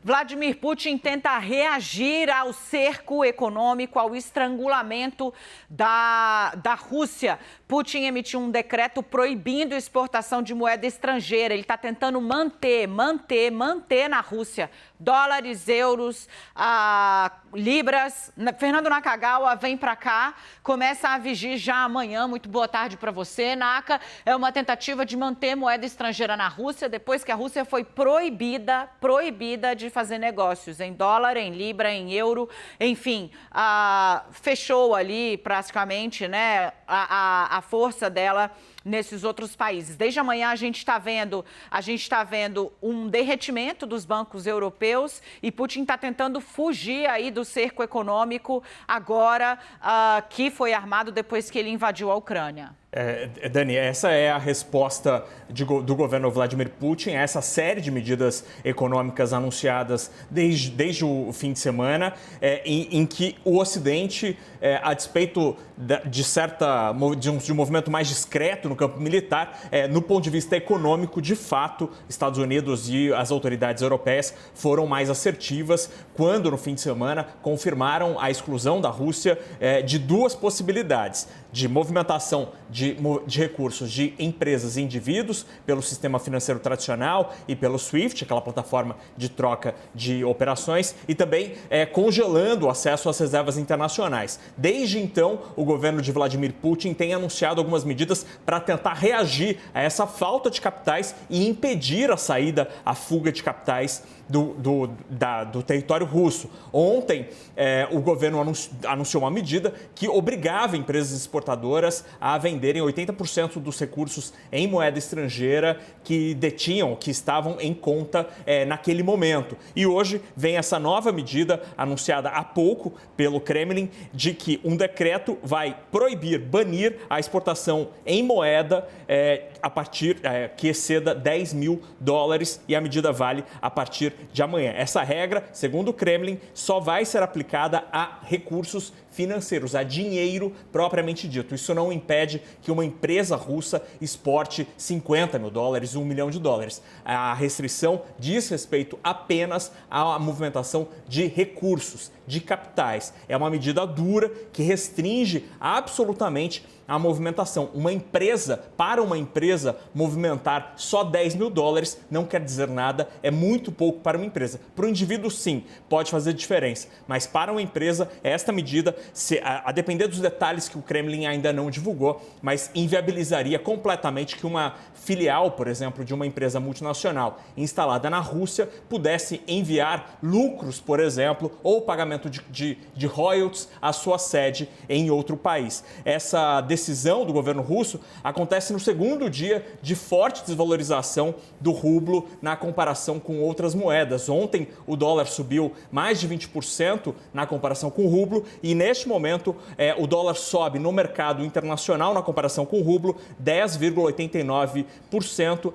Vladimir Putin tenta reagir ao cerco econômico, ao estrangulamento da Rússia. Putin emitiu um decreto proibindo a exportação de moeda estrangeira. Ele está tentando manter na Rússia dólares, euros, libras. Fernando Nakagawa vem para cá, começa a vigir já amanhã. Muito boa tarde para você, Naka. É uma tentativa de manter moeda estrangeira na Rússia, depois que a Rússia foi proibida de fazer negócios em dólar, em libra, em euro, enfim, fechou ali praticamente, né, a força dela nesses outros países. Desde amanhã a gente está vendo um derretimento dos bancos europeus e Putin está tentando fugir aí do cerco econômico agora que foi armado depois que ele invadiu a Ucrânia. Dani, essa é a resposta do governo Vladimir Putin a essa série de medidas econômicas anunciadas desde o fim de semana, em que o Ocidente, a despeito de um movimento mais discreto no campo militar, no ponto de vista econômico, de fato, Estados Unidos e as autoridades europeias foram mais assertivas quando, no fim de semana, confirmaram a exclusão da Rússia de duas possibilidades: de movimentação de recursos de empresas e indivíduos pelo sistema financeiro tradicional e pelo SWIFT, aquela plataforma de troca de operações, e também congelando o acesso às reservas internacionais. Desde então, o governo de Vladimir Putin tem anunciado algumas medidas para tentar reagir a essa falta de capitais e impedir a saída, a fuga de capitais do território russo. Ontem, o governo anunciou uma medida que obrigava empresas exportadoras a venderem 80% dos recursos em moeda estrangeira que estavam em conta naquele momento. E hoje vem essa nova medida anunciada há pouco pelo Kremlin, de que um decreto vai banir a exportação em moeda a partir que exceda $10 mil, e a medida vale a partir de amanhã. Essa regra, segundo o Kremlin, só vai ser aplicada a recursos financeiros, a dinheiro propriamente dito. Isso não impede que uma empresa russa exporte $50 mil, $1 milhão. A restrição diz respeito apenas à movimentação de recursos, de capitais. É uma medida dura que restringe absolutamente a movimentação. Para uma empresa, movimentar só $10 mil não quer dizer nada, é muito pouco para uma empresa. Para o indivíduo, sim, pode fazer diferença, mas para uma empresa, esta medida, a depender dos detalhes que o Kremlin ainda não divulgou, mas inviabilizaria completamente que uma filial, por exemplo, de uma empresa multinacional instalada na Rússia pudesse enviar lucros, por exemplo, ou pagamento de royalties à sua sede em outro país. Essa decisão do governo russo acontece no segundo dia de forte desvalorização do rublo na comparação com outras moedas. Ontem, o dólar subiu mais de 20% na comparação com o rublo e, neste momento, o dólar sobe no mercado internacional na comparação com o rublo 10,89%.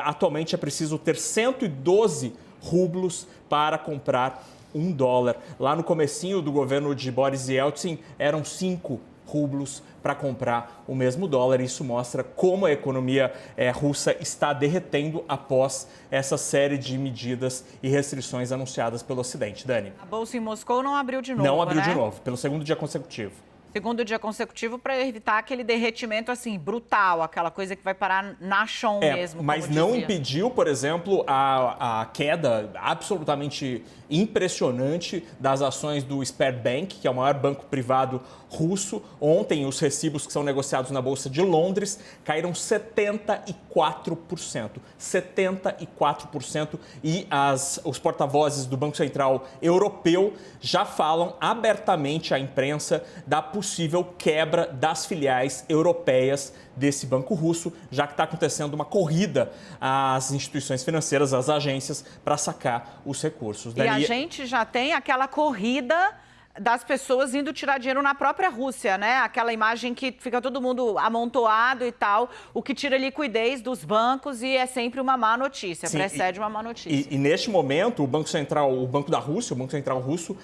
Atualmente é preciso ter 112 rublos para comprar $1. Lá no comecinho do governo de Boris Yeltsin, eram 5 rublos para comprar o mesmo dólar. Isso mostra como a economia russa está derretendo após essa série de medidas e restrições anunciadas pelo Ocidente. Dani. A bolsa em Moscou não abriu de novo, Não abriu de novo, pelo segundo dia consecutivo. Segundo dia consecutivo, para evitar aquele derretimento assim brutal, aquela coisa que vai parar na chão mesmo. Mas não impediu, por exemplo, a queda absolutamente impressionante das ações do Sberbank, que é o maior banco privado russo. Ontem, os recibos que são negociados na Bolsa de Londres caíram 74%. 74%. E os porta-vozes do Banco Central Europeu já falam abertamente à imprensa da possível quebra das filiais europeias desse banco russo, já que está acontecendo uma corrida às instituições financeiras, às agências, para sacar os recursos. E a gente já tem aquela corrida das pessoas indo tirar dinheiro na própria Rússia, né? Aquela imagem que fica todo mundo amontoado e tal, o que tira liquidez dos bancos e é sempre uma má notícia, sim, precede uma má notícia. E neste momento, o Banco Central, o Banco da Rússia, o Banco Central russo,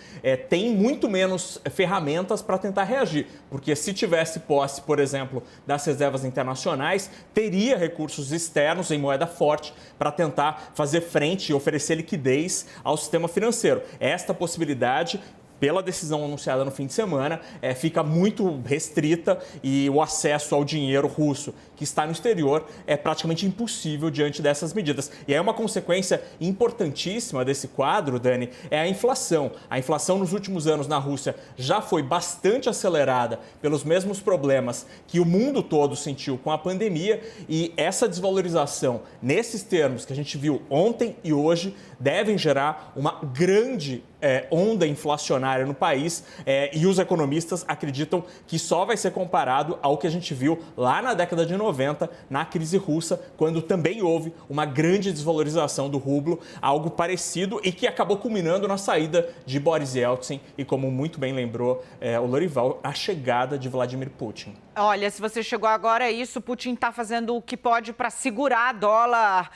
tem muito menos ferramentas para tentar reagir, porque se tivesse posse, por exemplo, das reservas internacionais, teria recursos externos em moeda forte para tentar fazer frente e oferecer liquidez ao sistema financeiro. Esta possibilidade, pela decisão anunciada no fim de semana, fica muito restrita e o acesso ao dinheiro russo que está no exterior é praticamente impossível diante dessas medidas. E aí uma consequência importantíssima desse quadro, Dani, é a inflação. A inflação nos últimos anos na Rússia já foi bastante acelerada pelos mesmos problemas que o mundo todo sentiu com a pandemia e essa desvalorização, nesses termos que a gente viu ontem e hoje, devem gerar uma grande onda inflacionária no país e os economistas acreditam que só vai ser comparado ao que a gente viu lá na década de 90, na crise russa, quando também houve uma grande desvalorização do rublo, algo parecido e que acabou culminando na saída de Boris Yeltsin e, como muito bem lembrou o Lorival, a chegada de Vladimir Putin. Olha, se você chegou agora, é isso. Putin está fazendo o que pode para segurar dólar,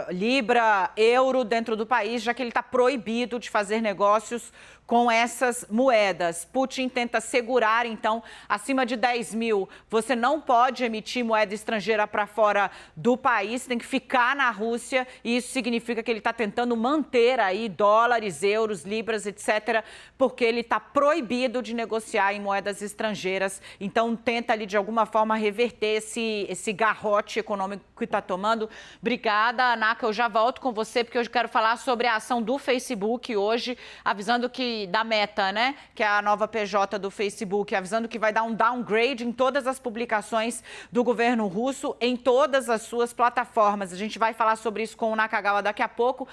libra, euro dentro do país, já que ele está proibido de fazer negócios com essas moedas. Putin tenta segurar, então, acima de 10 mil, você não pode emitir moeda estrangeira para fora do país, tem que ficar na Rússia, e isso significa que ele está tentando manter aí dólares, euros, libras, etc., porque ele está proibido de negociar em moedas estrangeiras. Então, tenta ali, de alguma forma, reverter esse garrote econômico que está tomando. Obrigada, Naka. Eu já volto com você, porque eu quero falar sobre a ação do Facebook hoje, avisando que da Meta, né, que é a nova PJ do Facebook, avisando que vai dar um downgrade em todas as publicações do governo russo, em todas as suas plataformas. A gente vai falar sobre isso com o Nakagawa daqui a pouco.